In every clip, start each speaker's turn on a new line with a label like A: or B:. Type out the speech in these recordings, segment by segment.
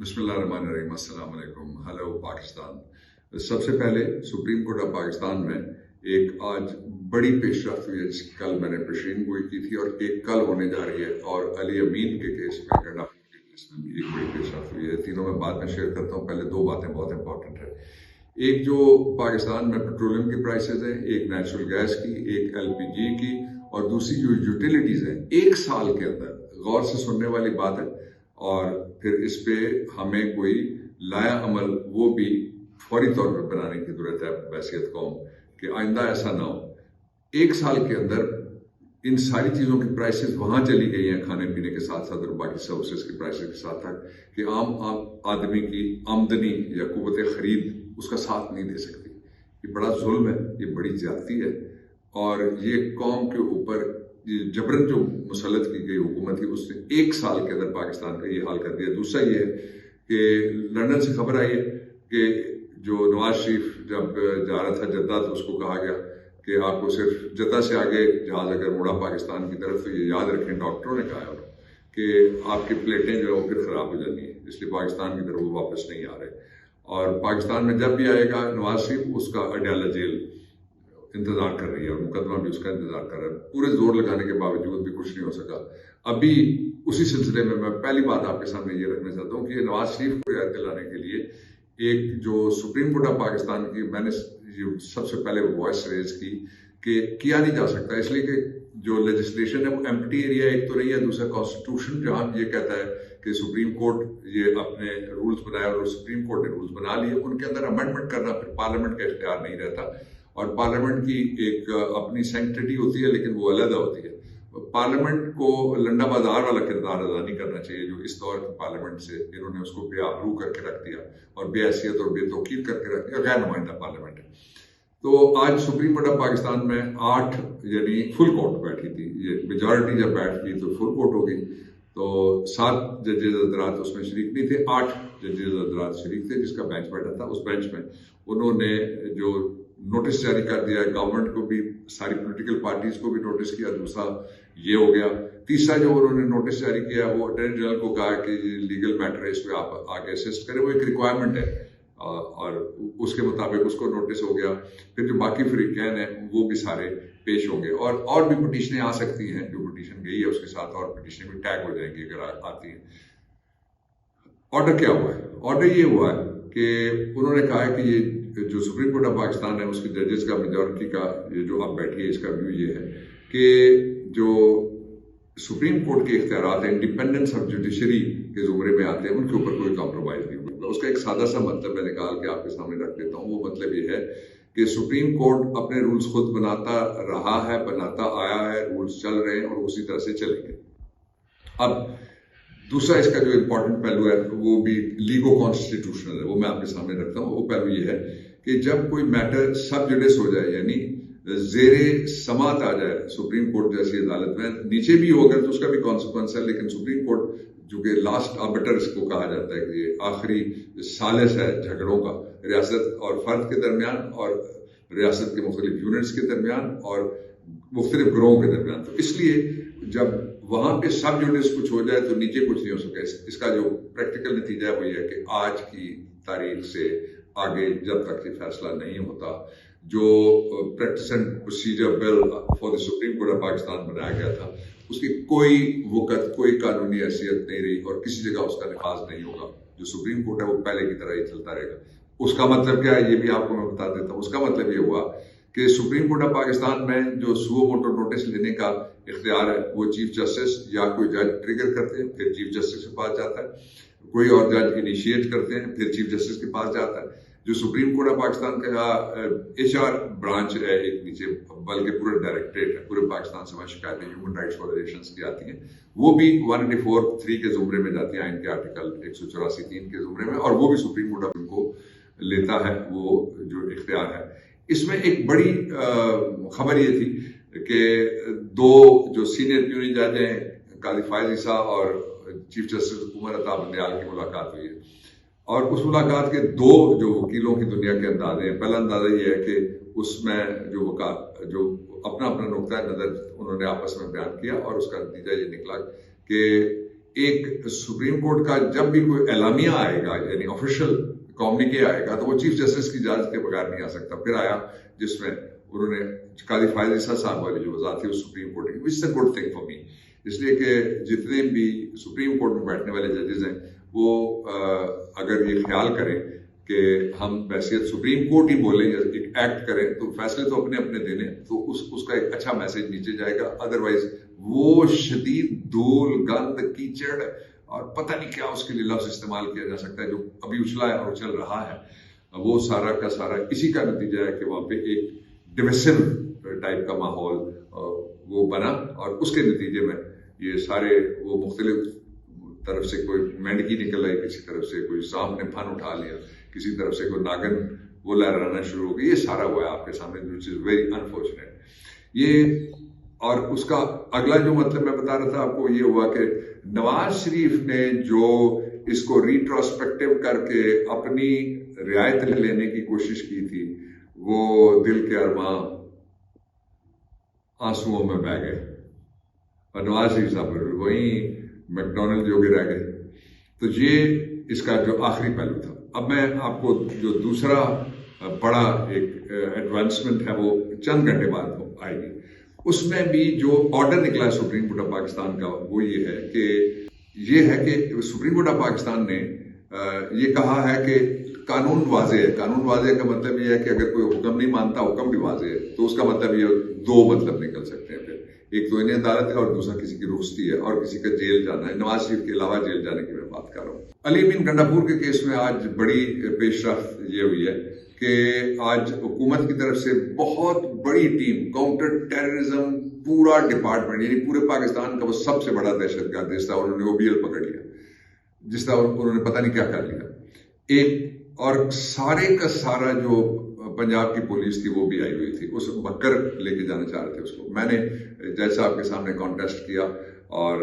A: بسم اللہ الرحمن الرحیم۔ السلام علیکم۔ ہیلو پاکستان۔ سب سے پہلے سپریم کورٹ آف پاکستان میں ایک آج بڑی پیش رفت ہوئی ہے جس کی کل میں نے پیشین گوئی کی تھی، اور ایک کل ہونے جا رہی ہے، اور علی امین کے کیس میں گڈافی کے کیس میں بھی ایک بڑی پیش رفت ہوئی ہے۔ تینوں میں بعد میں شیئر کرتا ہوں، پہلے دو باتیں بہت امپورٹنٹ ہیں۔ ایک جو پاکستان میں پیٹرولیم کی پرائسز ہیں، ایک نیچرل گیس کی، ایک ایل پی جی کی، اور دوسری جو یوٹیلیٹیز ہیں، ایک سال کے اندر غور سے سننے والی بات ہے، اور پھر اس پہ ہمیں کوئی لایا عمل وہ بھی فوری طور پہ بنانے کی ضرورت ہے بحیثیت قوم، کہ آئندہ ایسا نہ ہو۔ ایک سال کے اندر ان ساری چیزوں کی پرائسز وہاں چلی گئی ہیں، کھانے پینے کے ساتھ ساتھ اور باقی سروسز کی پرائسز کے ساتھ ساتھ، کہ عام آدمی کی آمدنی یا قوت خرید اس کا ساتھ نہیں دے سکتی۔ یہ بڑا ظلم ہے، یہ بڑی زیادتی ہے، اور یہ قوم کے اوپر جبرن جو مسلط کی گئی حکومت تھی، اس نے ایک سال کے اندر پاکستان کا یہ حال کر دیا۔ دوسرا یہ ہے کہ لندن سے خبر آئی ہے کہ جو نواز شریف جب جا رہا تھا جدہ تو اس کو کہا گیا کہ آپ کو صرف جدہ سے آگے جہاز اگر مڑا پاکستان کی طرف تو یہ یاد رکھیں، ڈاکٹروں نے کہا ہے کہ آپ کی پلیٹیں جو ہے وہ پھر خراب ہو جاتی ہیں، اس لیے پاکستان کی طرف وہ واپس نہیں آ رہے۔ اور پاکستان میں جب بھی آئے گا نواز شریف، اس کا اڈیالہ جیل انتظار کر رہی ہے، اور مقدمہ بھی اس کا انتظار کر رہا ہے۔ پورے زور لگانے کے باوجود بھی کچھ نہیں ہو سکا۔ ابھی اسی سلسلے میں پہلی بات آپ کے سامنے یہ رکھنا چاہتا ہوں کہ یہ نواز شریف کو یاد دلانے کے لیے ایک جو سپریم کورٹ آف پاکستان کی میں نے سب سے پہلے وائس ریز کی کہ کیا نہیں جا سکتا، اس لیے کہ جو لیجسلیشن ہے وہ ایمپٹی ایریا ایک تو نہیں ہے، دوسرا کانسٹیٹیوشن جہاں یہ کہتا ہے کہ سپریم کورٹ یہ اپنے رولز بنائے، اور سپریم کورٹ نے رولز بنا لیے، ان کے اندر امینڈمنٹ کرنا پھر پارلیمنٹ کا اختیار نہیں رہتا، اور پارلیمنٹ کی ایک اپنی سینکٹریٹی ہوتی ہے لیکن وہ علیحدہ ہوتی ہے۔ پارلیمنٹ کو لنڈا بازار والا کردار ادا نہیں کرنا چاہیے جو اس دور کی پارلیمنٹ سے انہوں نے اس کو بے آبرو کر کے رکھ دیا اور بے حیثیت اور بے توقیر کر کے رکھ دیا، غیر نمائندہ پارلیمنٹ ہے۔ تو آج سپریم کورٹ آف پاکستان میں 8 یعنی فل کورٹ بیٹھی تھی، یہ میجارٹی جب بیٹھ گئی تو فل کورٹ ہو گئی، تو 7 ججز حضرات اس میں شریک نہیں تھے، 8 ججز حضرات شریک تھے، جس کا بینچ بیٹھا تھا۔ اس بینچ میں انہوں نے جو نوٹس جاری کر دیا گورنمنٹ کو بھی، ساری پولیٹیکل پارٹیز کو بھی نوٹس کیا، دوسرا یہ ہو گیا۔ تیسرا جو انہوں نے نوٹس جاری کیا وہ اٹارنی جنرل کو کہا کہ یہ لیگل میٹر ہے، اس پہ آپ آگے اسسٹ کریں، وہ ایک ریکوائرمنٹ ہے، اور اس کے مطابق اس کو نوٹس ہو گیا۔ پھر جو باقی فریقین ہیں وہ بھی سارے پیش ہوں گے، اور بھی پٹیشنیں آ سکتی ہیں، جو پٹیشن گئی ہے اس کے ساتھ اور پٹیشنیں بھی ٹیگ ہو جائیں گی اگر آتی ہیں۔ آرڈر کیا ہوا ہے؟ آرڈر یہ ہوا ہے کہ انہوں نے کہا ہے کہ یہ جو سپریم کورٹ آف پاکستان ہے اس کے ججز کا میجورٹی کا یہ جو اب بیٹھی ہے اس کا ویو یہ ہے کہ جو سپریم کورٹ کے اختیارات ہیں انڈیپینڈنس آف جوڈیشری کے زمرے میں آتے ہیں، ان کے اوپر کوئی کمپرومائز نہیں ہوگا۔ اس کا ایک سادہ سا مطلب میں نکال کے آپ کے سامنے رکھ دیتا ہوں۔ وہ مطلب یہ ہے کہ سپریم کورٹ اپنے رولز خود بناتا رہا ہے، بناتا آیا ہے، رولز چل رہے ہیں اور اسی طرح سے چلیں گے۔ اب دوسرا اس کا جو امپورٹنٹ پہلو ہے وہ بھی لیگو کانسٹیٹیوشنل ہے، وہ میں آپ کے سامنے رکھتا ہوں۔ وہ پہلو یہ ہے کہ جب کوئی میٹر سب جوڈس ہو جائے، یعنی زیر سماعت آ جائے سپریم کورٹ جیسی عدالت میں، نیچے بھی ہو اگر تو اس کا بھی کانسیکوینس ہے، لیکن سپریم کورٹ جو کہ لاسٹ آربٹر اس کو کہا جاتا ہے کہ یہ آخری ثالث ہے جھگڑوں کا، ریاست اور فرد کے درمیان، اور ریاست کے مختلف یونٹس کے درمیان، اور مختلف گروہوں کے درمیان۔ تو اس لیے جب وہاں پہ سب جوڈس کچھ ہو جائے تو نیچے کچھ نہیں ہو سکے۔ اس کا جو پریکٹیکل نتیجہ ہے وہ یہ ہے کہ آج کی تاریخ سے آگے جب تک یہ فیصلہ نہیں ہوتا، جو practice and procedure bill for the supreme court of Pakistan بنایا گیا تھا، اس کی کوئی وقت، کوئی قانونی حیثیت نہیں رہی، اور کسی جگہ اس کا نفاذ نہیں ہوگا۔ جو سپریم کورٹ ہے وہ پہلے کی طرح ہی چلتا رہے گا۔ اس کا مطلب کیا ہے یہ بھی آپ کو میں بتا دیتا ہوں۔ اس کا مطلب یہ ہوا کہ سپریم کورٹ آف پاکستان میں جو سو موٹو نوٹس لینے کا اختیار ہے وہ چیف جسٹس یا کوئی جج ٹریگر کرتے ہیں، پھر چیف جسٹس کے پاس جاتا ہے، کوئی اور جج انیشیٹ کرتے ہیں، پھر چیف جسٹس کے پاس جاتا ہے۔ جو سپریم کورٹ آف پاکستان کا ایچ آر برانچ ہے ایک نیچے، بلکہ پورے ڈائریکٹریٹ ہے، پورے پاکستان سے شکایتیں ہیومن رائٹس وائلیشنز کی آتی ہیں، وہ بھی 184(3) کے زمرے میں جاتی ہیں، آئین کے آرٹیکل 184(3) کے زمرے میں، اور وہ بھی سپریم کورٹ آف کو لیتا ہے وہ جو اختیار ہے۔ اس میں ایک بڑی خبر یہ تھی کہ 2 جو سینئر پیونی جج ہیں، قاضی فائز عیسیٰ اور چیف جسٹس عمر عطا بندیال کی ملاقات ہوئی ہے، اور اس ملاقات کے 2 جو وکیلوں کی دنیا کے اندازے ہیں۔ پہلا اندازہ یہ ہے کہ اس میں جو اپنا نقطۂ نظر انہوں نے آپس میں بیان کیا، اور اس کا نتیجہ یہ نکلا کہ ایک سپریم کورٹ کا جب بھی کوئی اعلامیہ آئے گا یعنی آفیشیل کمیونیکے آئے گا تو وہ چیف جسٹس کی اجازت کے بغیر نہیں آ سکتا. پھر آیا جس میں انہوں نے قاضی فائز عیسیٰ صاحب والی جو وضاحت تھی وہ سپریم کورٹ کی، which is a good thing for me, اس لیے کہ جتنے بھی سپریم کورٹ میں بیٹھنے والے ججز ہیں وہ اگر یہ خیال کریں کہ ہم بحیثیت سپریم کورٹ ہی بولیں یا ایک ایکٹ کریں تو فیصلے تو اپنے اپنے دینے، تو اس کا ایک اچھا میسج نیچے جائے گا. ادروائز وہ شدید دھول گند کیچڑ اور پتہ نہیں کیا اس کے لیے لفظ استعمال کیا جا سکتا ہے جو ابھی اچھلا ہے اور اچھل رہا ہے، وہ سارا کا سارا اسی کا نتیجہ ہے کہ وہاں پہ ایک ڈویسو ٹائپ کا ماحول وہ بنا، اور اس کے نتیجے میں یہ سارے وہ مختلف طرف سے کوئی مینڈکی نکل آئی، کسی طرف سے کوئی سانپ نے پھن اٹھا لیا، کسی طرف سے کوئی ناگن وہ لہرانا شروع ہو گئی. یہ سارا ہوا ہے آپ کے سامنے، وچ از ویری انفارچونیٹ. یہ اور اس کا اگلا جو مطلب میں بتا رہا تھا آپ کو یہ ہوا کہ نواز شریف نے جو اس کو ریٹروسپیکٹو کر کے اپنی رعایت لینے کی کوشش کی تھی وہ دل کے ارماں آنسوؤں میں بہہ گئے اور نواز شریف صاحب وہیں میک ڈونلڈ جو رہ گئے. تو یہ اس کا جو آخری پہلو تھا. اب میں آپ کو جو دوسرا بڑا ایک ایڈوانسمنٹ ہے وہ چند گھنٹے بعد آئے گی. اس میں بھی جو آرڈر نکلا ہے سپریم کورٹ آف پاکستان کا وہ یہ ہے کہ سپریم کورٹ آف پاکستان نے یہ کہا ہے کہ قانون واضح ہے. قانون واضح کا مطلب یہ ہے کہ اگر کوئی حکم نہیں مانتا، حکم بھی واضح ہے، تو اس کا مطلب یہ دو مطلب نکل سکتے ہیں. پھر ایک تو انہیں عدالت ہے اور دوسرا کسی کی رخصتی ہے اور کسی کا جیل جانا ہے. نواز شریف کے علاوہ جیل جانے کی میں بات کر رہا ہوں. علی امین گنڈاپور کے کیس میں آج بڑی پیش رفت یہ ہوئی ہے کہ آج حکومت کی طرف سے بہت بڑی ٹیم کاؤنٹر ٹیررزم پورا ڈپارٹمنٹ یعنی پورے پاکستان کا وہ سب سے بڑا دہشت گرد جس طرح انہوں نے OBL پکڑ لیا، جس طرح انہوں نے پتہ نہیں کیا کر لیا ایک، اور سارے کا سارا جو پنجاب کی پولیس تھی وہ بھی آئی ہوئی تھی. اس بکر لے کے جانا چاہ رہے تھے اس کو. میں نے جج صاحب کے سامنے کانٹیسٹ کیا اور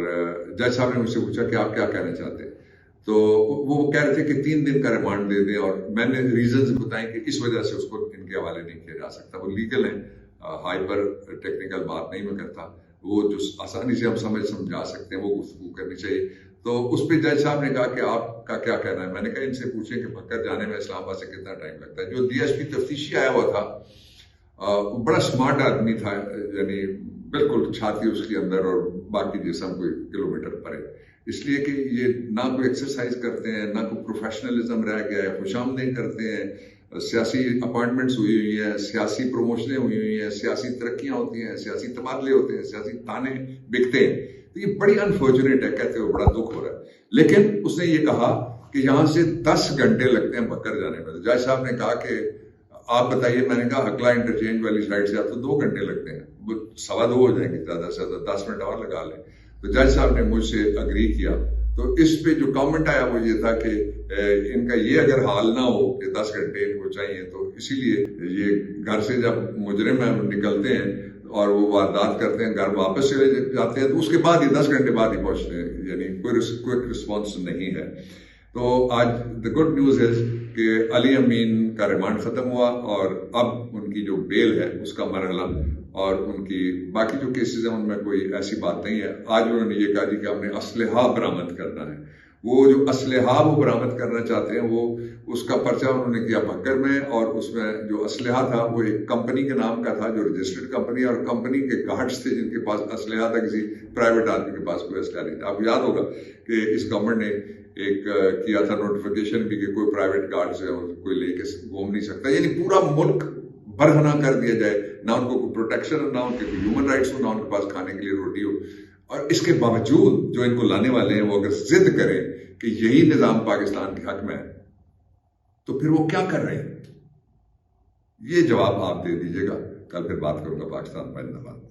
A: جج صاحب نے مجھ سے پوچھا کہ آپ کیا کہنا چاہتے ہیں، تو وہ کہہ رہے تھے کہ 3 دن کا ریمانڈ دے دیں، اور میں نے ریزنز بتائیں کہ اس وجہ سے اس کو ان کے حوالے نہیں کیا جا سکتا. وہ لیگل ہیں، ہائپر ٹیکنیکل بات نہیں میں کرتا، وہ جو آسانی سے ہم سمجھا سکتے ہیں وہ گفتگو کرنی چاہیے. تو اس پہ جج صاحب نے کہا کہ آپ کا کیا کہنا ہے. میں نے کہا ان سے پوچھیں کہ بکر جانے میں اسلام آباد سے کتنا ٹائم لگتا ہے. جو DSP تفتیشی آیا ہوا تھا بڑا سمارٹ آدمی تھا، یعنی بالکل چھاتی اس کے اندر اور باقی جسم کوئی کلومیٹر پرے، اس لیے کہ یہ نہ کوئی ایکسرسائز کرتے ہیں، نہ کوئی پروفیشنلزم رہ گیا ہے، خوش آمدید کرتے ہیں، سیاسی اپائنٹمنٹس ہوئی ہوئی ہیں، سیاسی پروموشنیں ہوئی ہوئی ہیں، سیاسی ترقیاں ہوتی ہیں، سیاسی تبادلے ہوتے ہیں، سیاسی تانے بکتے ہیں. تو یہ بڑی انفارچونیٹ ہے، کہتے ہوئے بڑا دکھ ہو رہا ہے. لیکن اس نے یہ کہا کہ یہاں سے 10 گھنٹے لگتے ہیں بکر جانے میں. جج صاحب نے کہا کہ آپ بتائیے. میں نے کہا اکلا انٹرچینج والی سائڈ سے آپ تو 2 گھنٹے لگتے ہیں، 2.25 ہو جائیں گے زیادہ سے زیادہ، 10 منٹ اور لگا لیں. تو جج صاحب نے مجھ سے اگری کیا. تو اس پہ جو کامنٹ آیا وہ یہ تھا کہ ان کا یہ اگر حال نہ ہو کہ 10 گھنٹے ان کو چاہیے، تو اسی لیے یہ گھر سے جب مجرم نکلتے ہیں اور وہ واردات کرتے ہیں، گھر واپس چلے جاتے ہیں، تو اس کے بعد ہی 10 گھنٹے بعد ہی پہنچتے ہیں، یعنی کوئی کوئک رسپانس نہیں ہے. تو آج دا گڈ نیوز ہے کہ علی امین کا ریمانڈ ختم ہوا اور اب ان کی جو بیل ہے اس کا مرحلہ اور ان کی باقی جو کیسز ہیں ان میں کوئی ایسی بات نہیں ہے. آج انہوں نے یہ کہا کہ ہم نے اسلحہ برآمد کرنا ہے. وہ جو اسلحہ وہ برآمد کرنا چاہتے ہیں وہ اس کا پرچہ انہوں نے کیا بھکر میں، اور اس میں جو اسلحہ تھا وہ ایک کمپنی کے نام کا تھا جو رجسٹرڈ کمپنی، اور کمپنی کے گارڈز تھے جن کے پاس اسلحہ تھا، کسی پرائیویٹ آدمی کے پاس کوئی اسلحہ نہیں تھا. آپ یاد ہوگا کہ اس گورنمنٹ نے ایک کیا تھا نوٹیفیکیشن بھی کہ کوئی پرائیویٹ گارڈز ہے کوئی لے کے گھوم نہیں سکتا، یعنی پورا ملک برہنہ کر دیا جائے، نہ ان کو کوئی پروٹیکشن، نہ ان کے کوئی ہیومن رائٹس ہو، نہ ان کے پاس کھانے کے لیے روٹی ہو. اور اس کے باوجود جو ان کو لانے والے ہیں وہ اگر ضد کریں کہ یہی نظام پاکستان کے حق میں ہے تو پھر وہ کیا کر رہے ہیں؟ یہ جواب آپ دے دیجیے گا. کل پھر بات کروں گا پاکستان زندہ باد.